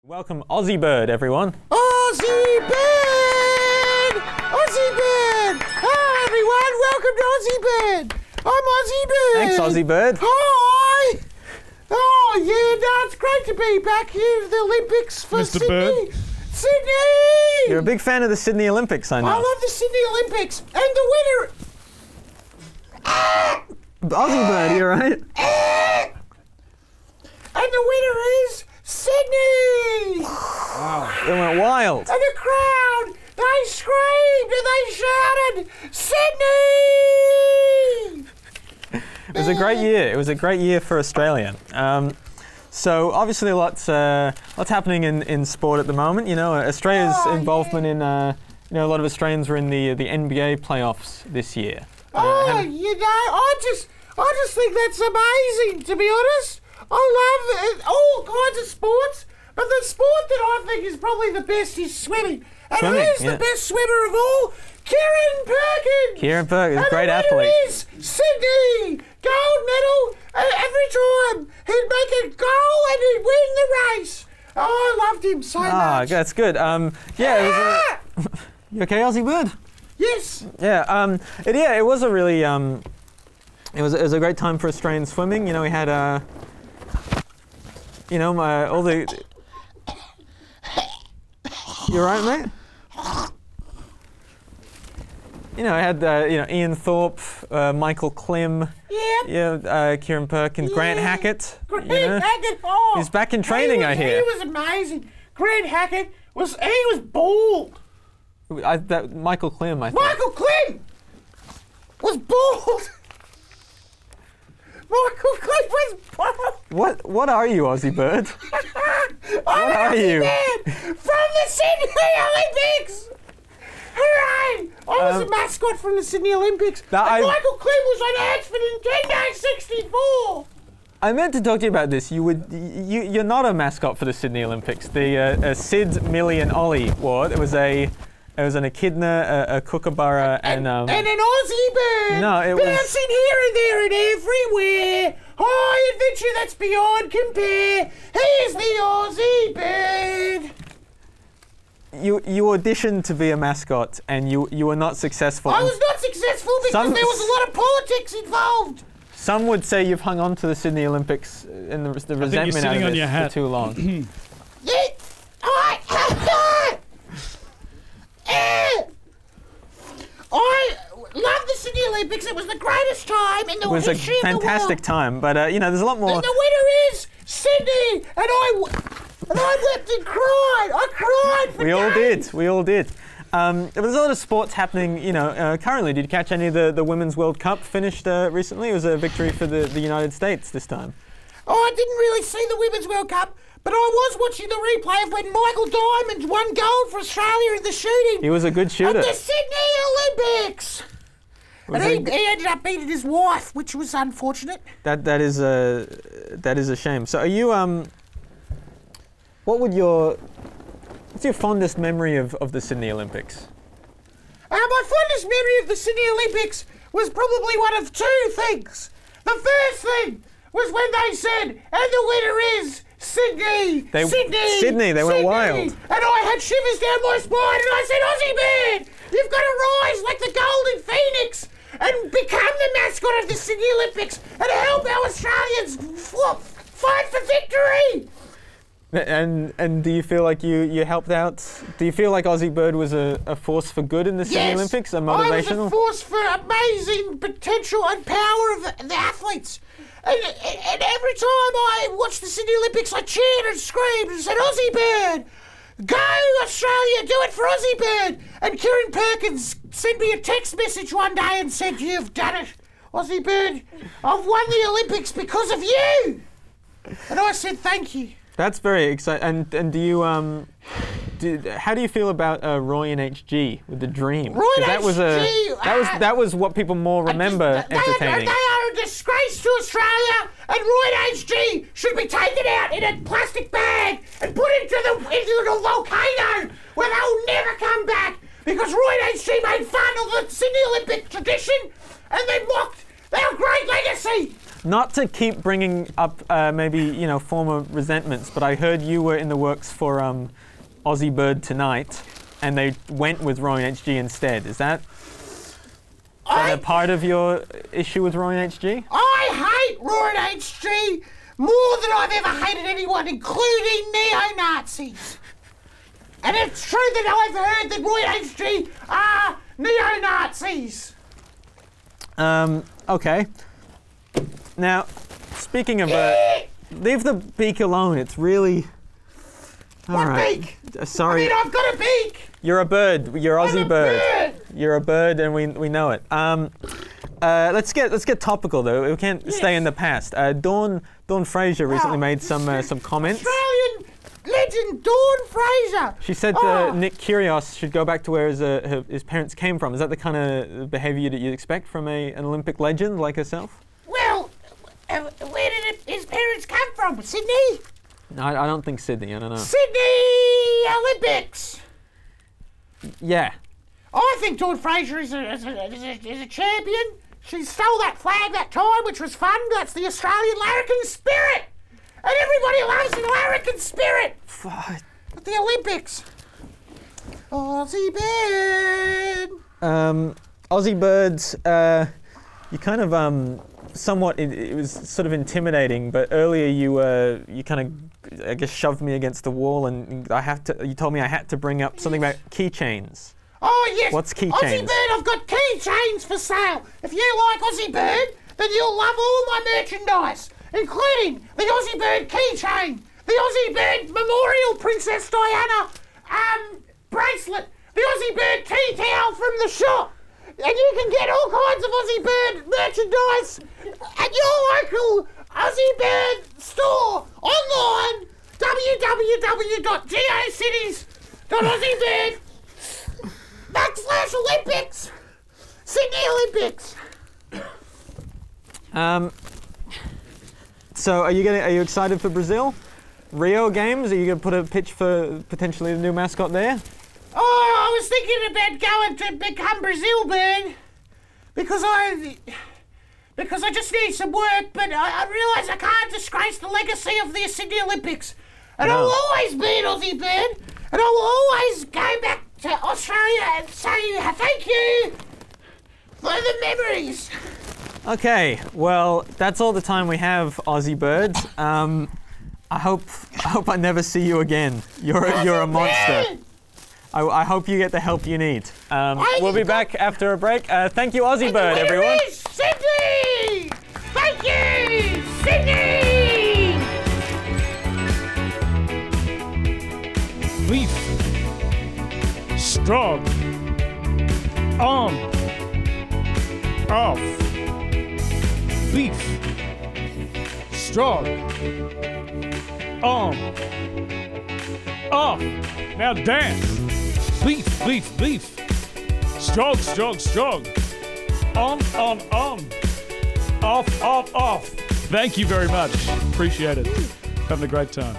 Welcome Ozzie Bird, everyone. Ozzie Bird! Ozzie Bird! Hi, everyone. Welcome to Ozzie Bird. I'm Ozzie Bird. Thanks, Ozzie Bird. Hi! Oh, yeah, no, it's great to be back here at the Olympics for Mr. Sydney. Bird. Sydney! You're a big fan of the Sydney Olympics, I know. I love the Sydney Olympics. And the winner... Ozzie Bird, you alright? And the winner is Sydney! It went wild. And the crowd, they screamed and they shouted, Sydney! It was a great year. It was a great year for Australia. So obviously lots happening in sport at the moment. You know, Australia's involvement in, a lot of Australians were in the NBA playoffs this year. I just think that's amazing, to be honest. I love all kinds of sports, but the sport that I think is probably the best is swimming. And who's the best swimmer of all? Kieran Perkins! Kieran Perkins, and great the athlete. winner is Sydney! Gold medal every time. He'd make a goal and he'd win the race. Oh, I loved him so much. That's good. You okay, Ozzie Bird? Yes. Yeah. It was a really it was a great time for Australian swimming. You know, we had all the. You alright, mate? You know, I had Ian Thorpe, Michael Klim, Kieran Perkins, Grant Hackett. Grant Hackett, he's back in training, I hear. He was amazing. Grant Hackett was bald. Michael Klim, I think. Michael Klim was bald. Michael Klim was bald. What are you, Ozzie Bird? What are you? From the Sydney Olympics. Hooray! I was a mascot from the Sydney Olympics. Michael Klim was on ads for Nintendo 64. I meant to talk to you about this. You're not a mascot for the Sydney Olympics. The Sid, Millie, and Ollie wore. It was an echidna, a kookaburra, and an Ozzie Bird. No, it was bouncing here and there and everywhere. High adventure that's beyond compare. Here's the Ozzie Bird. You auditioned to be a mascot and you were not successful. I was not successful because there was a lot of politics involved. Some would say you've hung on to the Sydney Olympics and the resentment out of it for too long. I love the Sydney Olympics. It was the greatest time in the history of the world. It was a fantastic time, but there's a lot more. And the winner is Sydney, and I wept and cried. I cried for days. We all did. There was a lot of sports happening, currently. Did you catch any of the Women's World Cup finished recently? It was a victory for the United States this time. Oh, I didn't really see the Women's World Cup, but I was watching the replay of when Michael Diamond won gold for Australia in the shooting. He was a good shooter. At the Sydney Olympics. And he ended up beating his wife, which was unfortunate. That is a shame. So are you what's your fondest memory of the Sydney Olympics? My fondest memory of the Sydney Olympics was probably one of two things. The first thing was when they said, and the winner is Sydney. Sydney, they went wild. And I had shivers down my spine and I said, Ozzie Bird, you've got to rise like the Golden Phoenix and become the mascot of the Sydney Olympics and help our Australians fight for victory. And do you feel like you helped out? Do you feel like Ozzie Bird was a force for good in the Sydney Olympics? A motivational? I was a force for amazing potential and power of the athletes. And every time I watched the Sydney Olympics, I cheered and screamed and said, Ozzie Bird, go Australia, do it for Ozzie Bird. And Kieran Perkins sent me a text message one day and said, you've done it, Ozzie Bird. I've won the Olympics because of you. And I said, thank you. That's very exciting. And do you how do you feel about Roy and HG with the Dream? Roy and HG, that was what people more remember entertaining. They are a disgrace to Australia, and Roy and HG should be taken out in a plastic bag and put into the volcano where they'll never come back because Roy and HG made fun of the Sydney Olympic tradition and they mocked their great legacy. Not to keep bringing up maybe, you know, former resentments, but I heard you were in the works for Ozzie Bird tonight, and they went with Rowan HG instead. Is that a part of your issue with Rowan HG? I hate Rowan HG more than I've ever hated anyone, including neo-Nazis. And it's true that I've heard that Rowan HG are neo-Nazis. Okay. Now, speaking of, leave the beak alone. It's really. What beak? Sorry. I mean, I've got a beak. You're a bird. You're Ozzie Bird. Bird. You're a bird, and we know it. Let's get topical though. We can't stay in the past. Dawn Fraser recently made some comments. Australian legend Dawn Fraser. She said Nick Kyrgios should go back to where his parents came from. Is that the kind of behaviour that you'd expect from an Olympic legend like herself? Well, where did his parents come from? Sydney? No, I don't think Sydney. I don't know. Sydney Olympics. Yeah. I think Dawn Fraser is a champion. She stole that flag that time, which was fun. That's the Australian larrikin spirit. And everybody loves the larrikin spirit. At the Olympics. Ozzie Bird. Ozzie Birds, you kind of somewhat, it was sort of intimidating, but earlier you kind of, I guess, shoved me against the wall, and you told me I had to bring up something about keychains. Oh yes. What's keychains? Ozzie Bird, I've got keychains for sale. If you like Ozzie Bird, then you'll love all my merchandise, including the Ozzie Bird keychain, the Ozzie Bird Memorial Princess Diana bracelet, the Ozzie Bird tea towel from the shop, and you can get all kinds of Ozzie Bird merchandise at your local Ozzie Bird store online. www.geocities.aussiebird/Olympics. Sydney Olympics. So are you excited for Brazil? Rio Games? Are you going to put a pitch for potentially the new mascot there? Oh, I was thinking about going to become Brazil Bird because I just need some work, but I realise I can't disgrace the legacy of the Sydney Olympics. And I will always be an Aussie Bird, and I will always go back to Australia and say thank you for the memories. Okay, well, that's all the time we have, Aussie Birds. I hope I never see you again. You're a monster. I hope you get the help you need. We'll be back after a break. Thank you, Aussie Bird, everyone. Sydney! Thank you, Sydney! Beef. Strong. On. Off. Beef. Strong. On. Off. Now dance. Beef, beef, beef. Strong, strong, strong. On. Off, off, off. Thank you very much. Appreciate it. Having a great time.